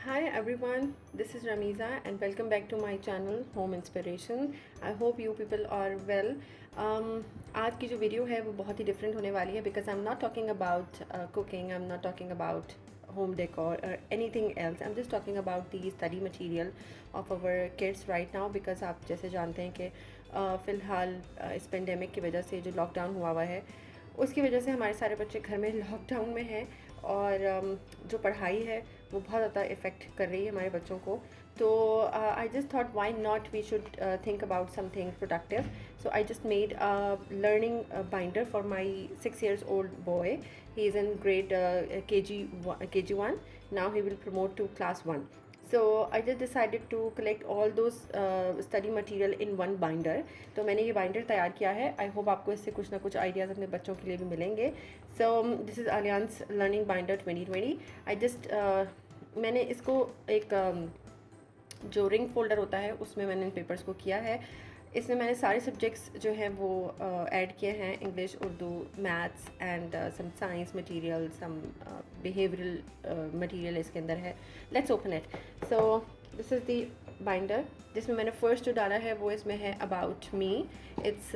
Hi everyone, this is Ramiza and welcome back to my channel Home Inspiration. I hope you people are well. आज की जो video है वो बहुत ही different होने वाली है because I'm not talking about cooking, I'm not talking about home decor or anything else. I'm just talking about the study material of our kids right now because आप जैसे जानते हैं कि फ़िलहाल इस पेंडेमिक की वजह से जो लॉकडाउन हुआ है उसकी वजह से हमारे सारे बच्चे घर में लॉकडाउन में हैं और जो पढ़ाई है वो बहुत ज़्यादा इफ़ेक्ट कर रही है हमारे बच्चों को। तो I just thought why not we should think about something productive. So I just made learning binder for my 6 years old boy. He is in grade KG1. Now he will promote to class 1. So I just decided to collect all those study material in one binder. तो मैंने ये binder तैयार किया है. I hope आपको इससे कुछ ना कुछ आइडियाज़ अपने बच्चों के लिए भी मिलेंगे. सो this is alliance learning binder 2020. I just मैंने इसको एक जो रिंग फोल्डर होता है उसमें मैंने इन पेपर्स को किया है. इसमें मैंने सारे सब्जेक्ट्स जो हैं वो ऐड किए हैं, English, Urdu, maths and some science material, some behavioural material इसके अंदर है. Let's open it. So this is the binder जिसमें मैंने फ़र्स्ट जो डाला है वो इसमें है about me. It's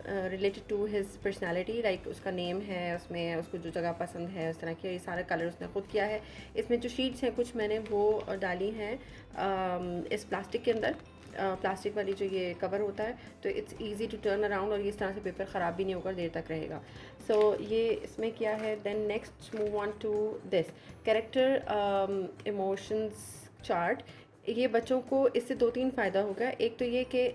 related to his personality, like उसका नेम है, उसमें उसको जो जगह पसंद है उस तरह के ये सारा कलर उसने खुद किया है. इसमें जो शीट्स हैं कुछ मैंने वो डाली हैं इस प्लास्टिक के अंदर. प्लास्टिक वाली जो ये कवर होता है तो it's easy to turn around और इस तरह से पेपर ख़राब भी नहीं होकर देर तक रहेगा. सो ये इसमें किया है. Then next move on to this character emotions chart. ये बच्चों को इससे 2-3 फ़ायदा होगा. एक तो ये कि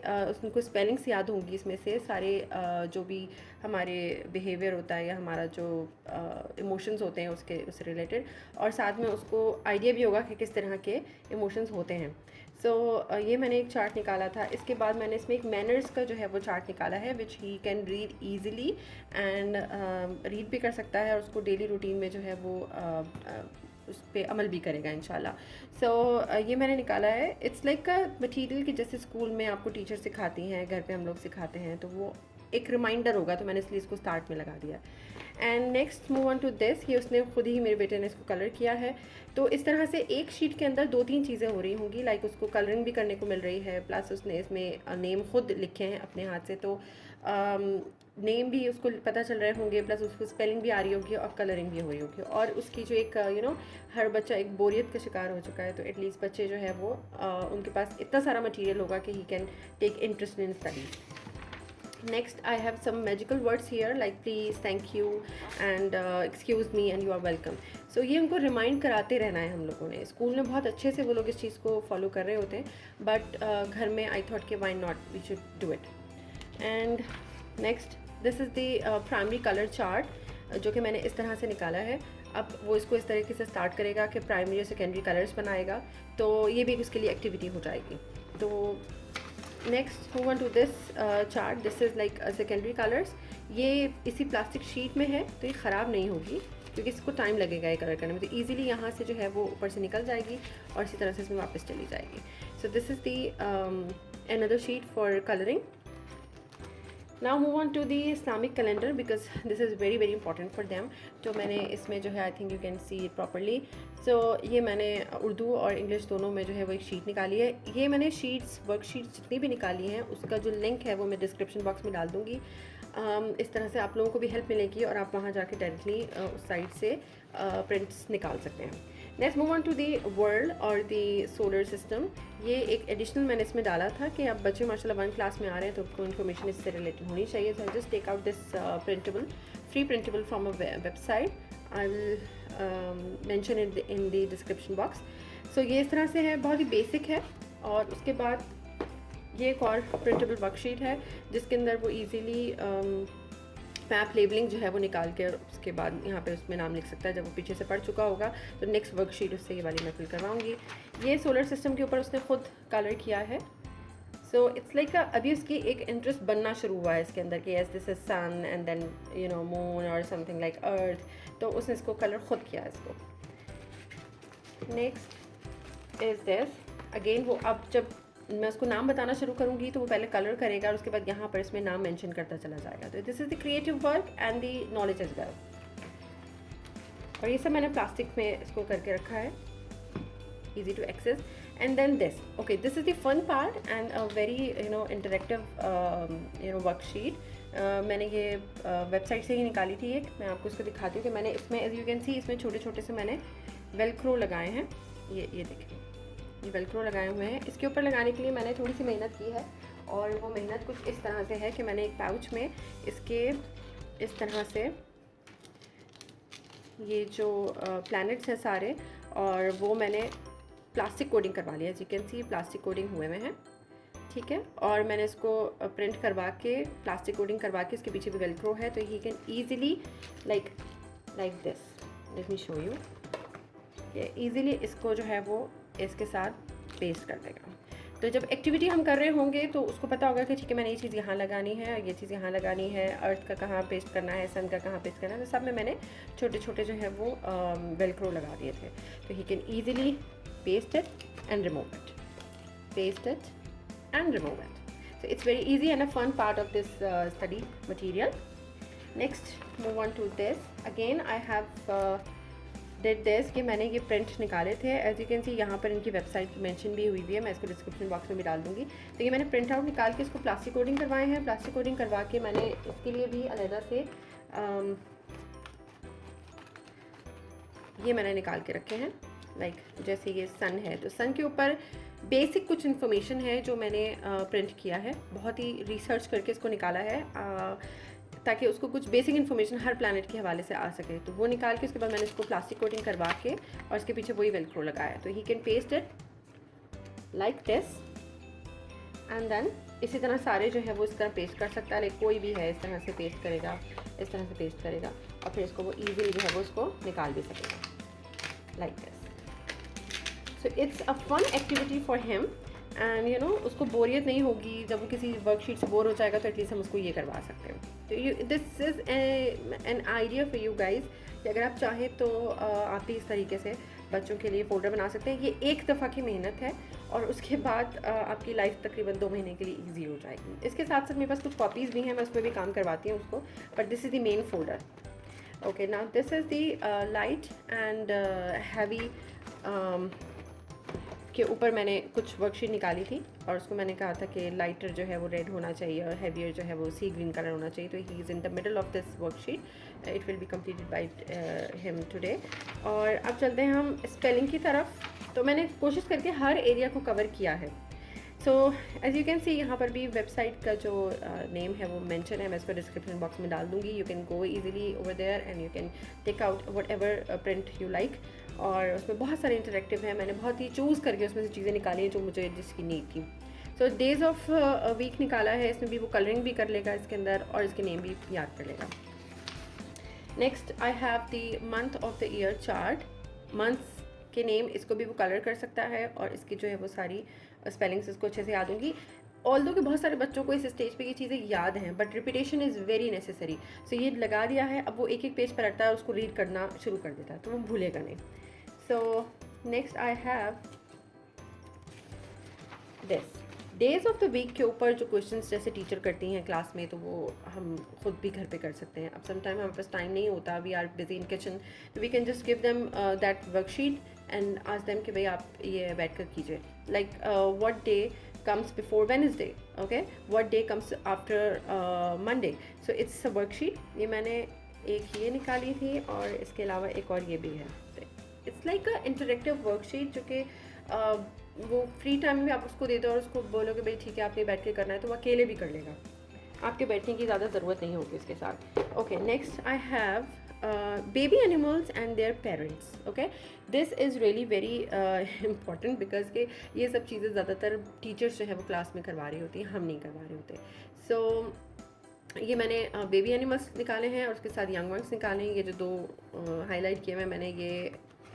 उनको स्पेलिंग्स याद होंगी इसमें से सारे जो भी हमारे बिहेवियर होता है या हमारा जो इमोशंस होते हैं उससे रिलेटेड, और साथ में उसको आइडिया भी होगा कि किस तरह के इमोशंस होते हैं. सो ये मैंने एक चार्ट निकाला था. इसके बाद मैंने इसमें एक मैनर्स का जो है वो चार्ट निकाला है which he can read easily and read भी कर सकता है और उसको डेली रूटीन में जो है वो उस पर अमल भी करेगा इंशाल्लाह. सो ये मैंने निकाला है. इट्स लाइक अ मटीरियल कि जैसे स्कूल में आपको टीचर सिखाती हैं, घर पे हम लोग सिखाते हैं, तो वो एक रिमाइंडर होगा. तो मैंने इसलिए इसको स्टार्ट में लगा दिया. And next move on to this. ये उसने खुद ही, मेरे बेटे ने इसको कलर किया है. तो इस तरह से एक शीट के अंदर 2-3 चीज़ें हो रही होंगी, लाइक उसको कलरिंग भी करने को मिल रही है, प्लस उसने इसमें नेम खुद लिखे हैं अपने हाथ से. तो नेम भी उसको पता चल रहे होंगे, प्लस उसको स्पेलिंग भी आ रही होगी और कलरिंग भी हो रही होगी. और उसकी जो एक हर बच्चा एक बोरियत का शिकार हो चुका है, तो एटलीस्ट बच्चे जो है वो उनके पास इतना सारा मटीरियल होगा कि he can take interest in studies. Next, I have some magical words here like please, thank you and excuse me and you are welcome. So ये उनको रिमाइंड कराते रहना है हम लोगों ने. स्कूल में बहुत अच्छे से वो लोग इस चीज़ को फॉलो कर रहे होते हैं, बट घर में आई थॉट कि why not we should do it. And next, this is the primary colour chart जो कि मैंने इस तरह से निकाला है. अब वो इसको इस तरीके से स्टार्ट करेगा कि प्राइमरी और सेकेंडरी कलर्स बनाएगा, तो ये भी उसके लिए एक्टिविटी हो जाएगी. तो next move on to this chart. This is like secondary colours. ये इसी प्लास्टिक शीट में है तो ये ख़राब नहीं होगी क्योंकि इसको टाइम लगेगा ये कलर करने में, तो ईज़िली यहाँ से जो है वो ऊपर से निकल जाएगी और इसी तरह से इसमें वापस चली जाएगी. सो this is the another sheet for coloring. Now move on to the Islamic calendar because this is very very important for them. तो मैंने इसमें जो है I think you can see it properly. सो ये मैंने उर्दू और इंग्लिश दोनों में जो है वो एक शीट निकाली है. ये मैंने शीट्स, वर्कशीट्स जितनी भी निकाली हैं उसका जो लिंक है वो मैं डिस्क्रिप्शन बॉक्स में डाल दूँगी. इस तरह से आप लोगों को भी हेल्प मिलेगी और आप वहाँ जाके डायरेक्टली उस साइट से प्रिंट्स निकाल सकते हैं. Next move on to the world और दी सोलर सिस्टम. ये एक एडिशनल मैंने इसमें डाला था कि अब बच्चे माशाल्लाह 1 क्लास में आ रहे हैं तो उनको इन्फॉर्मेशन इससे रिलेटेड होनी चाहिए. So I just take out this printable, free printable from a website. I will mention it in the description box. सो ये इस तरह से है, बहुत ही बेसिक है. और उसके बाद ये एक और प्रिंटेबल वर्कशीट है जिसके अंदर वो ईज़िली मैप लेबलिंग जो है वो निकाल के और उसके बाद यहाँ पे उसमें नाम लिख सकता है. जब वो पीछे से पढ़ चुका होगा तो नेक्स्ट वर्कशीट उससे ये वाली मैं फिल करवाऊँगी. ये सोलर सिस्टम के ऊपर उसने खुद कलर किया है. सो इट्स लाइक अभी उसकी एक इंटरेस्ट बनना शुरू हुआ है इसके अंदर कि as this is sun and then moon और समथिंग लाइक अर्थ. तो उसने इसको कलर खुद किया है इसको. Next is this again. वो अब जब मैं उसको नाम बताना शुरू करूँगी तो वो पहले कलर करेगा और उसके बाद यहाँ पर इसमें नाम मेंशन करता चला जाएगा. तो this is the creative work and the knowledge as well. और ये सब मैंने प्लास्टिक में इसको करके रखा है. easy to access. And then this, okay, this is the fun part and a very interactive worksheet. मैंने ये वेबसाइट से ही निकाली थी एक, मैं आपको इसको दिखाती हूँ कि मैंने इसमें एज यू कैन सी इसमें छोटे छोटे से मैंने वेलक्रो लगाए हैं। ये देखें, ये वेलक्रो लगाए हुए हैं। इसके ऊपर लगाने के लिए मैंने थोड़ी सी मेहनत की है, और वो मेहनत कुछ इस तरह से है कि मैंने एक पाउच में इसके इस तरह से ये जो प्लैनेट्स हैं सारे, और वो मैंने प्लास्टिक कोडिंग करवा लिया। As you can see plastic coating हुए हैं, ठीक है। और मैंने इसको प्रिंट करवा के प्लास्टिक कोडिंग करवा के इसके पीछे भी वेलक्रो है, तो he can easily like this, let me show you, ये ईजिली इसको जो है वो इसके साथ पेस्ट कर देगा। तो जब एक्टिविटी हम कर रहे होंगे तो उसको पता होगा कि ठीक है मैंने ये चीज़ यहाँ लगानी है, ये चीज़ यहाँ लगानी है, अर्थ का कहाँ पेस्ट करना है, सन का कहाँ पेस्ट करना है, तो सब में मैंने छोटे छोटे जो है वो वेलक्रो लगा दिए थे। तो he can easily paste it and remove it, paste it and remove it. So it's very easy and a fun part of this study material. Next, move on to this. Again, I have did this कि मैंने ये print निकाले थे। As you can see यहाँ पर इनकी website mention भी हुई है, मैं इसको डिस्क्रिप्शन बॉक्स में भी डाल दूँगी। तो ये मैंने प्रिंट आउट निकाल के इसको प्लास्टिक कोडिंग करवाए हैं। प्लास्टिक कोडिंग करवा के मैंने इसके लिए भी अलहदा से ये मैंने निकाल के रखे हैं। लाइक जैसे ये सन है, तो सन के ऊपर बेसिक कुछ इन्फॉर्मेशन है जो मैंने प्रिंट किया है, बहुत ही रिसर्च करके इसको निकाला है, ताकि उसको कुछ बेसिक इन्फॉर्मेशन हर प्लैनेट के हवाले से आ सके। तो वो निकाल के उसके बाद मैंने इसको प्लास्टिक कोटिंग करवा के और इसके पीछे वही वेलक्रो लगाया। तो he can paste it like this and then इसी तरह सारे जो है वो इस तरह पेस्ट कर सकता है। लाइक कोई भी है इस तरह से पेस्ट करेगा, इस तरह से पेस्ट करेगा, और फिर इसको वो ईजिली जो है वो उसको निकाल भी सकेगा like this. So it's a fun activity for him and उसको बोरियत नहीं होगी। जब वो किसी वर्कशीट से बोर हो जाएगा तो एटलीस्ट हम उसको ये करवा सकते हैं। तो this is an idea for you guys कि अगर आप चाहें तो आप भी इस तरीके से बच्चों के लिए फ़ोल्डर बना सकते हैं। ये एक दफ़ा की मेहनत है और उसके बाद आपकी लाइफ तकरीबन 2 महीने के लिए ईजी हो जाएगी। इसके साथ साथ मेरे पास कुछ कॉपीज़ भी हैं, मैं उस पर भी काम करवाती हूँ उसको, but this is the main folder. Okay, now this is the light and heavy के ऊपर मैंने कुछ वर्कशीट निकाली थी और उसको मैंने कहा था कि लाइटर जो है वो रेड होना चाहिए और हैवियर जो है वो सी ग्रीन कलर होना चाहिए। तो he is in the middle of this worksheet, it will be completed by him today. और अब चलते हैं हम स्पेलिंग की तरफ। तो मैंने कोशिश करके हर एरिया को कवर किया है। So as you can see यहाँ पर भी वेबसाइट का जो नेम है वो मेंशन है, मैं इसको डिस्क्रिप्शन बॉक्स में डाल दूँगी। You can go easily over there and you can take out whatever print you like. और उसमें बहुत सारे इंटरेक्टिव हैं, मैंने बहुत ही चूज़ करके उसमें से चीज़ें निकाली हैं जो मुझे जिसकी नीड थी। सो डेज ऑफ वीक निकाला है, इसमें भी वो कलरिंग भी कर लेगा इसके अंदर और इसके नेम भी याद कर लेगा। Next I have the month of the year chart. Months के नेम इसको भी वो कलर कर सकता है और इसकी जो है वो सारी स्पेलिंग्स इसको अच्छे से याद होंगी। ऑल्दो कि बहुत सारे बच्चों को इस स्टेज पे ये चीज़ें याद हैं, but repetition is very necessary. So ये लगा दिया है, अब वो एक एक पेज पर रखता है और उसको रीड करना शुरू कर देता है, तो वो भूलेगा नहीं। So next I have this days of the week के ऊपर जो क्वेश्चंस जैसे टीचर करती हैं क्लास में, तो वो हम खुद भी घर पे कर सकते हैं। अब समटाइम हमारे पास टाइम नहीं होता, we are busy in kitchen, तो we can just give them that worksheet and ask them कि भाई आप ये बैठ कर कीजिए। Like what day comes before Wednesday, okay, what day comes after Monday, so it's a worksheet। ये मैंने एक ये निकाली थी और इसके अलावा एक और ये भी है। It's like a interactive worksheet जो कि वो फ्री टाइम में आप उसको दे दो और उसको बोलोगे भाई ठीक है आपने बैठ के करना है, तो वो अकेले भी कर लेगा, आपके बैठने की ज़्यादा ज़रूरत नहीं होगी इसके साथ। Okay, next I have baby animals and their parents। okay, this is really very important because के ये सब चीज़ें ज़्यादातर टीचर्स जो है वो क्लास में करवा रही होती हैं, हम नहीं करवा रहे होते। सो ये मैंने बेबी एनिमल्स निकाले हैं और उसके साथ यंग वंस निकाले हैं। ये जो दो हाईलाइट किए हुए मैंने ये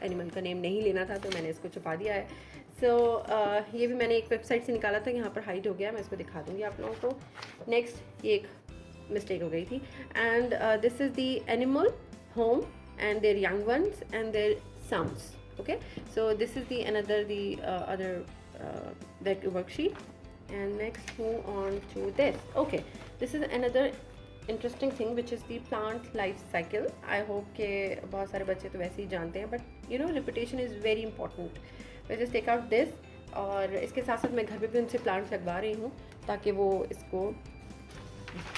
एनिमल का नेम नहीं लेना था तो मैंने इसको छुपा दिया है। सो ये भी मैंने एक वेबसाइट से निकाला था, यहाँ पर हाइड हो गया, मैं इसको दिखा दूँगी आप लोगों को। नेक्स्ट ये एक मिस्टेक हो गई थी and this is the animal home and their young ones and their sounds। okay, so this is the another the other that worksheet। and next move on to this। okay, this is another interesting thing which is the plant life cycle। I hope के बहुत सारे बच्चे तो वैसे ही जानते हैं, but you know repetition is very important। I just take out this, और इसके साथ साथ मैं घर पे भी उनसे प्लांट्स लगवा रही हूँ ताकि वो इसको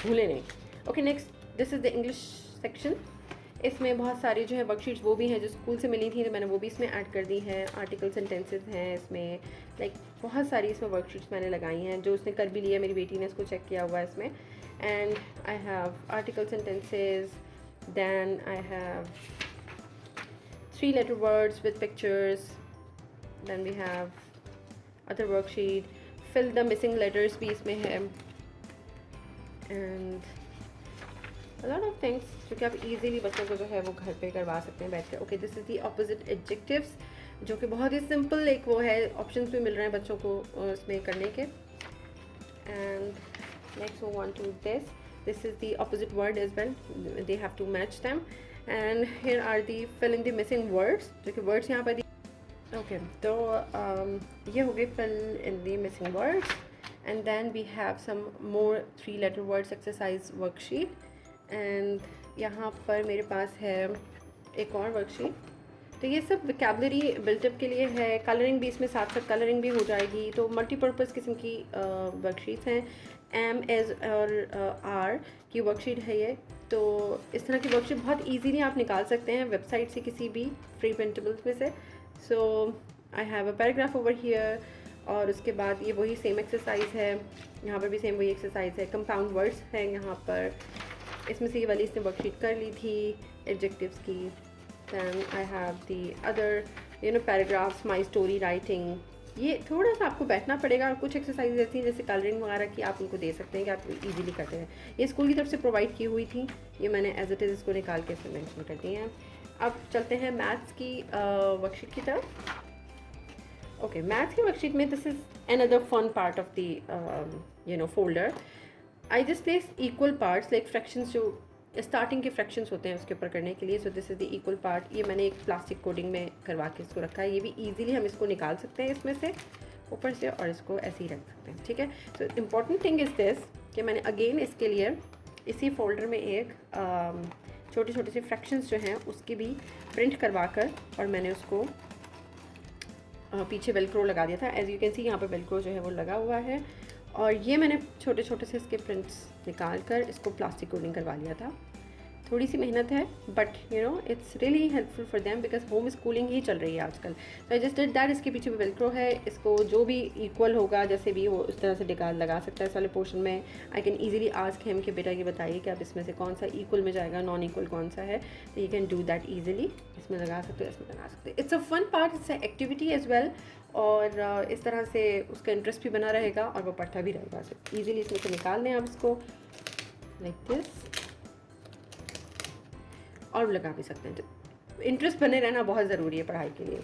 भूले नहीं। Okay, next this is the English section. इसमें बहुत सारी जो है वर्कशीट्स वो भी हैं जो स्कूल से मिली थी, तो मैंने वो भी इसमें ऐड कर दी हैं। आर्टिकल सेंटेंसेस हैं इसमें, लाइक बहुत सारी इसमें वर्कशीट्स मैंने लगाई हैं। जो उसने कर भी लिया, मेरी बेटी ने इसको चेक किया हुआ है इसमें। And I have article sentences, then I have 3-letter words with pictures, then we have other worksheet, fill the missing letters भी इसमें है, and a lot of things जो कि आप easily बच्चों को जो है वो घर पे करवा सकते हैं बैठ कर। Okay, this is the opposite adjectives, जो कि बहुत ही सिंपल एक वो है, ऑप्शंस भी मिल रहे हैं बच्चों को इसमें करने के। and next move on to this is the opposite word as well, they have to match them, and here are the fill in the missing words, जो कि words यहाँ पर ओके तो ये हो गई fill in the missing words, and then we have some more 3-letter words exercise worksheet, and यहाँ पर मेरे पास है एक और वर्कशीट। तो ये सब वोकैबुलरी बिल्टअप के लिए है, कलरिंग भी इसमें साथ साथ कलरिंग भी हो जाएगी, तो मल्टीपर्पज़ किस्म की वर्कशीट्स हैं। एम एज और आर की वर्कशीट है ये। तो इस तरह की वर्कशीट बहुत इजीली आप निकाल सकते हैं वेबसाइट से, किसी भी फ्री प्रिंटेबल्स में से। So I have a paragraph over here, और उसके बाद ये वही सेम एक्सरसाइज है, यहाँ पर भी सेम वही एक्सरसाइज है। कंपाउंड वर्ड्स हैं यहाँ पर, इसमें से ये वाली इसने वर्कशीट कर ली थी एडजेक्टिव्स की। Then I have the other paragraphs, my story writing. ये थोड़ा सा आपको बैठना पड़ेगा, और कुछ एक्सरसाइज ऐसी हैं जैसे कलरिंग वगैरह की आप उनको दे सकते हैं कि आप इजीली करते हैं। ये स्कूल की तरफ से प्रोवाइड की हुई थी, ये मैंने एज इट इज़ इसको निकाल के इसमें मेंशन कर दी हैं। अब चलते हैं मैथ्स की वर्कशीट की तरफ। ओके, मैथ्स की वर्कशीट में this is another fun part of the folder. I just place equal parts like fractions, जो स्टार्टिंग के फ्रैक्शंस होते हैं उसके ऊपर करने के लिए। So this is the equal part. ये मैंने एक प्लास्टिक कोटिंग में करवा के इसको रखा है। ये भी इजीली हम इसको निकाल सकते हैं इसमें से ऊपर से, और इसको ऐसे ही रख सकते हैं, ठीक है। So important thing is this कि मैंने अगेन इसके लिए इसी फोल्डर में एक छोटे छोटे से फ्रैक्शंस जो हैं उसकी भी प्रिंट करवा कर, और मैंने उसको पीछे वेलक्रो लगा दिया था। एज यू कैन सी यहाँ पर वेलक्रो जो है वो लगा हुआ है, और ये मैंने छोटे छोटे से इसके प्रिंट्स निकाल कर इसको प्लास्टिक कोटिंग करवा लिया था। थोड़ी सी मेहनत है, but it's really helpful for them because homeschooling ही चल रही है आजकल। तो आई जस्ट डिड दैट। इसके पीछे भी वेलक्रो है, इसको जो भी इक्वल होगा जैसे भी वो उस तरह से डिगाल लगा सकता है। इस वाले पोर्शन में I can easily ask him कि बेटा ये बताइए कि आप इसमें से कौन सा इक्वल में जाएगा, नॉन इक्वल कौन सा है। तो you can do that easily. इसमें लगा सकते हो, इसमें लगा सकते हो। It's a fun part, it's a activity as well, और इस तरह से उसका इंटरेस्ट भी बना रहेगा और वो पढ़ता भी रहेगा। सो ईजिली इसमें से निकाल लें आप इसको लाइक दिस, और लगा भी सकते हैं। तो इंटरेस्ट बने रहना बहुत ज़रूरी है पढ़ाई के लिए।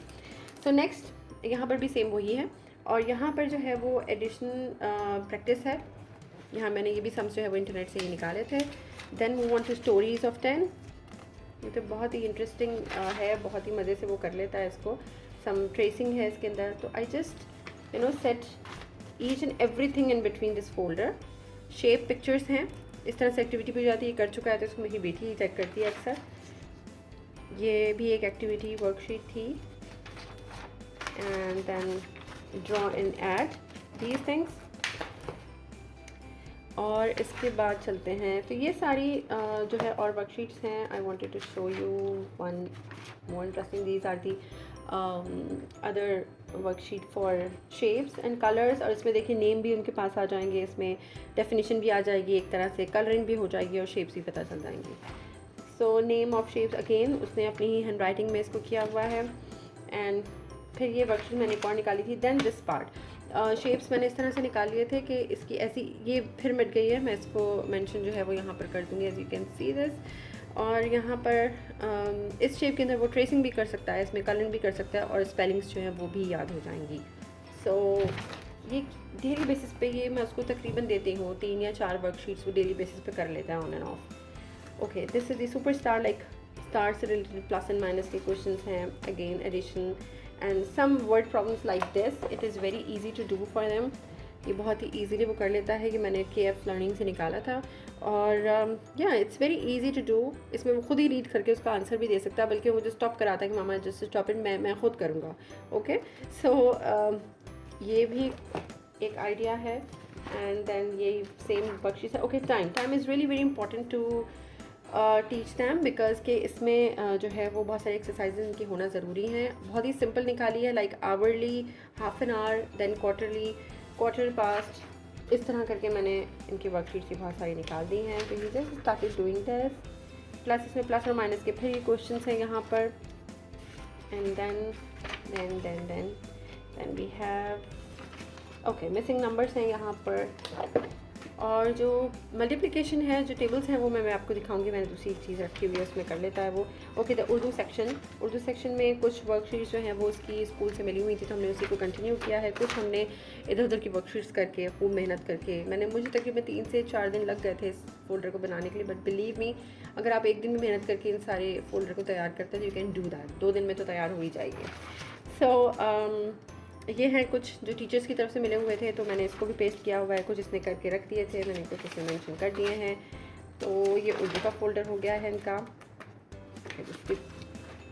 सो नेक्स्ट यहाँ पर भी सेम वही है, और यहाँ पर जो है वो एडिशन प्रैक्टिस है। यहाँ मैंने ये भी सम्स जो है वो इंटरनेट से ही निकाले थे। Then move on to stories of 10। ये तो बहुत ही इंटरेस्टिंग है, बहुत ही मज़े से वो कर लेता है इसको। सम ट्रेसिंग है इसके अंदर। तो I just set each and everything in between this folder. Shape pictures हैं, इस तरह से एक्टिविटी भी हो जाती है। कर चुका है तो इसको मेरी बेटी ही चेक करती है अक्सर। ये भी एक एक्टिविटी वर्कशीट थी। And then draw and add these things. और इसके बाद चलते हैं, तो ये सारी जो है और वर्कशीट्स हैं। I wanted to show you one more interesting. These are the other worksheet for shapes and colours. और इसमें देखिए नेम भी उनके पास आ जाएंगे, इसमें डेफिनेशन भी आ जाएगी एक तरह से, कलरिंग भी हो जाएगी और शेप्स भी पता चल जाएंगी। So name of shapes again उसने अपनी ही हैंड राइटिंग में इसको किया हुआ है। एंड फिर ये वर्कशीट मैंने एक और निकाली थी। देन दिस पार्ट शेप्स मैंने इस तरह से निकाल लिए थे कि इसकी ऐसी ये फिर मिट गई है। मैं इसको मेंशन जो है वो यहाँ पर कर दूँगी, as you can see this. और यहाँ पर इस शेप के अंदर वो ट्रेसिंग भी कर सकता है, इसमें कलरिंग भी कर सकता है, और स्पेलिंग्स जो हैं वो भी याद हो जाएंगी। सो ये डेली बेसिस पे ये मैं उसको तकरीबन देती हूँ 3 या 4 वर्कशीट्स वो डेली बेसिस पे कर लेता है on and off. Okay, this is the super star, like star से रिलेटेड प्लस एंड माइनस के क्वेश्चंस हैं। Again addition and some word problems like this. It is very easy to do for them. ये बहुत ही easily वो कर लेता है। ये मैंने KF लर्निंग से निकाला था और या it's very easy to do. इसमें वो खुद ही रीड करके उसका आंसर भी दे सकता है, बल्कि मुझे स्टॉप कराता है कि मामा जस्ट स्टॉप इट, मैं खुद करूँगा। ओके, सो ये भी एक आइडिया है। एंड देन ये सेम बख्शिश है। Okay, time is really very important to teach them, because के इसमें जो है वो बहुत सारी एक्सरसाइजेज इनकी होना ज़रूरी हैं। बहुत ही सिंपल निकाली है, like hourly, half an hour, then quarterly, quarter past, इस तरह करके मैंने इनकी वर्कशीट्स की बहुत सारी निकाल दी हैं। तो ये just started doing this, plus इसमें प्लस और माइनस के फिर क्वेश्चन हैं यहाँ पर। And then we have okay missing numbers हैं यहाँ पर, और जो मल्टीप्लिकेशन है, जो टेबल्स हैं वो मैं आपको दिखाऊंगी। मैंने दूसरी एक चीज़ रखी हुई है, उसमें कर लेता है वो। ओके, द उर्दू सेक्शन में कुछ वर्कशीट्स जो हैं वो उसकी स्कूल से मिली हुई थी, तो हमने उसी को कंटिन्यू किया है। कुछ हमने इधर उधर की वर्कशीट्स करके खूब मेहनत करके, मुझे तकरीबन 3 से 4 दिन लग गए थे इस फोल्डर को बनाने के लिए। बट बिलीव मी, अगर आप एक दिन में मेहनत करके इन सारे फोल्डर को तैयार करते हैं, यू कैन डू दैट। 2 दिन में तो तैयार हो ही जाएगी। सो ये हैं कुछ जो टीचर्स की तरफ से मिले हुए थे, तो मैंने इसको भी पेस्ट किया हुआ है। कुछ इसने करके रख दिए थे, मैंने कुछ इसमें मेंशन कर दिए हैं। तो ये उर्दू का फोल्डर हो गया है इनका।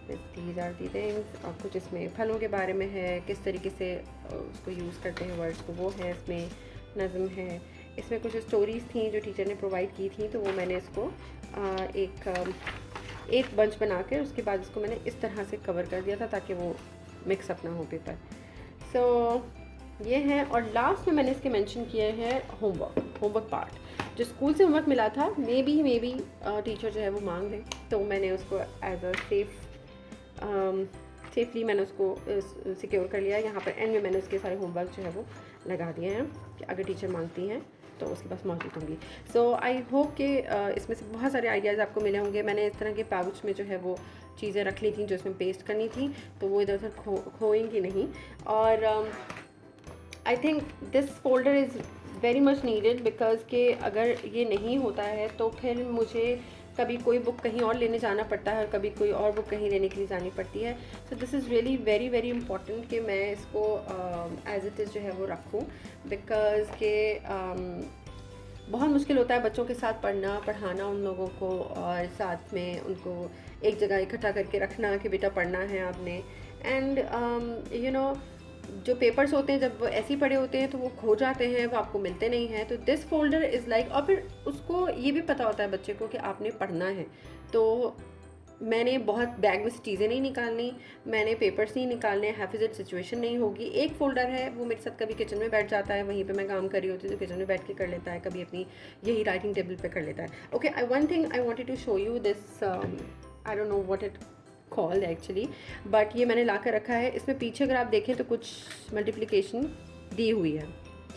These are the things. और कुछ इसमें फलों के बारे में है, किस तरीके से उसको यूज़ करते हैं वर्ड्स को, वो है। इसमें नज़म है। इसमें कुछ स्टोरीज़ थी जो टीचर ने प्रोवाइड की थी, तो वो मैंने इसको एक बंच बना के उसके बाद इसको मैंने इस तरह से कवर कर दिया था ताकि वो मिक्सअप ना हो पेपर। सो ये हैं। और लास्ट में मैंने इसके मेंशन किए हैं होमवर्क पार्ट। जो स्कूल से होमवर्क मिला था, मे बी टीचर जो है वो मांग लें, तो मैंने उसको एज अ सेफली मैंने उसको सिक्योर कर लिया। यहाँ पर एंड में मैंने उसके सारे होमवर्क जो है वो लगा दिए हैं कि अगर टीचर मांगती हैं तो उसके पास मौजूद होंगी। सो आई होप कि इसमें से बहुत सारे आइडियाज़ आपको मिले होंगे। मैंने इस तरह के पाउच में जो है वो चीज़ें रख ली थी जो इसमें पेस्ट करनी थी, तो वो इधर उधर खोएंगी नहीं। और I think this folder is very much needed, because कि अगर ये नहीं होता है तो फिर मुझे कभी कोई बुक कहीं और लेने जाना पड़ता है और कभी कोई और बुक कहीं लेने के लिए जानी पड़ती है। सो this is really very very important कि मैं इसको एज इट इज़ जो है वो रखूँ, बिकॉज के बहुत मुश्किल होता है बच्चों के साथ पढ़ाना उन लोगों को, और साथ में उनको एक जगह इकट्ठा करके रखना कि बेटा पढ़ना है आपने। एंड यू नो, जो पेपर्स होते हैं जब वो ऐसे ही पड़े होते हैं तो वो खो जाते हैं, वो आपको मिलते नहीं हैं। तो दिस फोल्डर इज़ लाइक, और फिर उसको ये भी पता होता है बच्चे को कि आपने पढ़ना है। तो मैंने बहुत बैग में से चीज़ें नहीं निकालनी, मैंने पेपर्स नहीं निकालने, हैफिज़ट सिचुएशन नहीं होगी। एक फ़ोल्डर है, वो मेरे साथ कभी किचन में बैठ जाता है, वहीं पे मैं काम कर रही होती हूँ तो किचन में बैठ के कर लेता है, कभी अपनी यही राइटिंग टेबल पे कर लेता है। Okay, one thing I wanted to show you this, I don't know what it called actually, but ये मैंने ला कर रखा है। इसमें पीछे अगर आप देखें तो कुछ मल्टीप्लिकेशन दी हुई है,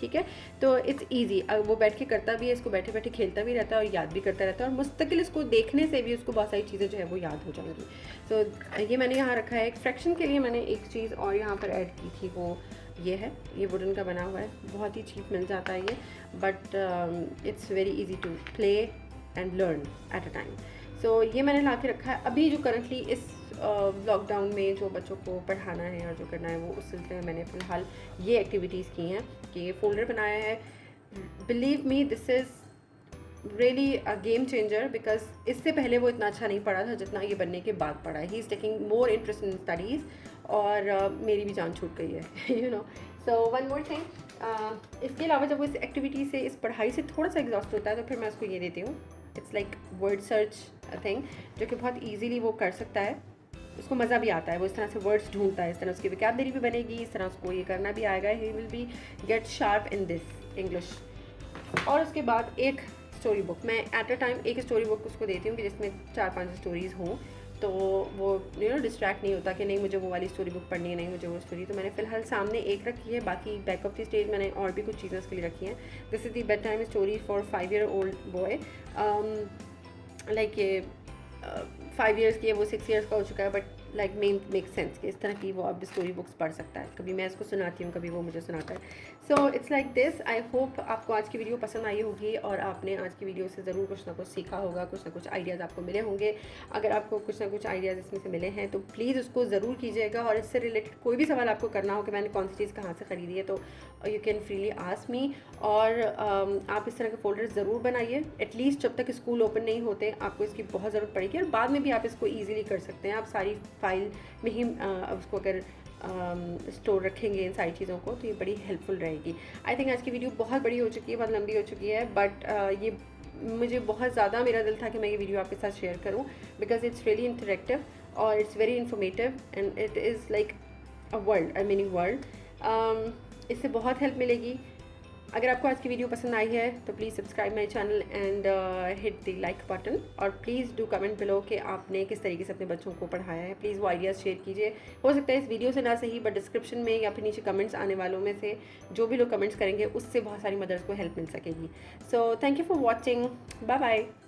ठीक है। तो इट्स ईजी, वो बैठ के करता भी है, इसको बैठे बैठे खेलता भी रहता है और याद भी करता रहता है, और मुस्तकिल इसको देखने से भी उसको बहुत सारी चीज़ें जो है वो याद हो जाएंगी। तो ये मैंने यहाँ रखा है। एक फ्रैक्शन के लिए मैंने एक चीज़ और यहाँ पर ऐड की थी, वो ये है। ये वुडन का बना हुआ है, बहुत ही चीप मिल जाता है ये, but it's very easy to play and learn at a time. So ये मैंने ला के रखा है। अभी जो करंटली इस लॉकडाउन में जो बच्चों को पढ़ाना है और जो करना है, वो उस सिलसिले में मैंने फ़िलहाल ये एक्टिविटीज़ की हैं कि ये फ़ोल्डर बनाया है। Believe me, this is really a game changer, because इससे पहले वो इतना अच्छा नहीं पढ़ा था जितना ये बनने के बाद पढ़ा है। He is taking more interest in studies, और मेरी भी जान छूट गई है, you know. So one more thing, इसके अलावा जब वो इस एक्टिविटी से, इस पढ़ाई से थोड़ा सा एग्जॉस्ट होता है, तो फिर मैं उसको ये देती हूँ। It's like word search thing, जो कि बहुत ईजीली वो कर सकता है। उसको मज़ा भी आता है, वो इस तरह से वर्ड्स ढूंढता है, इस तरह उसकी वोकैबुलरी भी बनेगी, इस तरह उसको ये करना भी आएगा। He will be get sharp in this English. और उसके बाद एक स्टोरी बुक, मैं एट अ टाइम एक स्टोरी बुक उसको देती हूँ कि जिसमें 4-5 स्टोरीज़ हों, तो वो डिस्ट्रैक्ट नहीं होता कि नहीं मुझे वो वाली स्टोरी बुक पढ़नी है, नहीं मुझे वो स्टोरी। तो मैंने फ़िलहाल सामने एक रखी है, बाकी बैक ऑफ द स्टेज मैंने और भी कुछ चीज़ें उसके लिए रखी हैं। This is the bed time story for 5-year-old boy. Like ये 5 years की है, वो 6 years का हो चुका है, बट लाइक मेक सेंस कि इस तरह की वो अब स्टोरी बुक्स पढ़ सकता है। कभी मैं इसको सुनाती हूँ, कभी वो मुझे सुनाता है। So it's like this. I hope आपको आज की वीडियो पसंद आई होगी और आपने आज की वीडियो से ज़रूर कुछ ना कुछ सीखा होगा, कुछ ना कुछ आइडियाज़ आपको मिले होंगे। अगर आपको कुछ ना कुछ आइडियाज़ इसमें से मिले हैं तो प्लीज़ उसको ज़रूर कीजिएगा, और इससे रिलेटेड कोई भी सवाल आपको करना हो कि मैंने कौन सी चीज़ कहाँ से ख़रीदी है तो you can freely ask me. और आप इस तरह के फ़ोल्डर ज़रूर बनाइए, एटलीस्ट जब तक स्कूल ओपन नहीं होते आपको इसकी बहुत ज़रूरत पड़ेगी, और बाद में भी आप इसको ईजिली कर सकते हैं। आप सारी फाइल में ही उसको अगर स्टोर रखेंगे इन सारी चीज़ों को तो ये बड़ी हेल्पफुल रहेगी। आई थिंक आज की वीडियो बहुत बड़ी हो चुकी है, बहुत लंबी हो चुकी है, बट ये मुझे बहुत ज़्यादा मेरा दिल था कि मैं ये वीडियो आपके साथ शेयर करूं, बिकॉज इट्स रियली इंटरेक्टिव और it's very informative and it is like a world, I meaning world. इससे बहुत हेल्प मिलेगी। अगर आपको आज की वीडियो पसंद आई है तो please subscribe my channel and hit the like button, और प्लीज़ डू कमेंट बिलो कि आपने किस तरीके से अपने बच्चों को पढ़ाया है। प्लीज़ वो आइडियाज़ शेयर कीजिए। हो सकता है इस वीडियो से ना सही, बट डिस्क्रिप्शन में या फिर नीचे कमेंट्स आने वालों में से जो भी लोग कमेंट्स करेंगे उससे बहुत सारी मदर्स को हेल्प मिल सकेगी। So thank you for watching. Bye bye.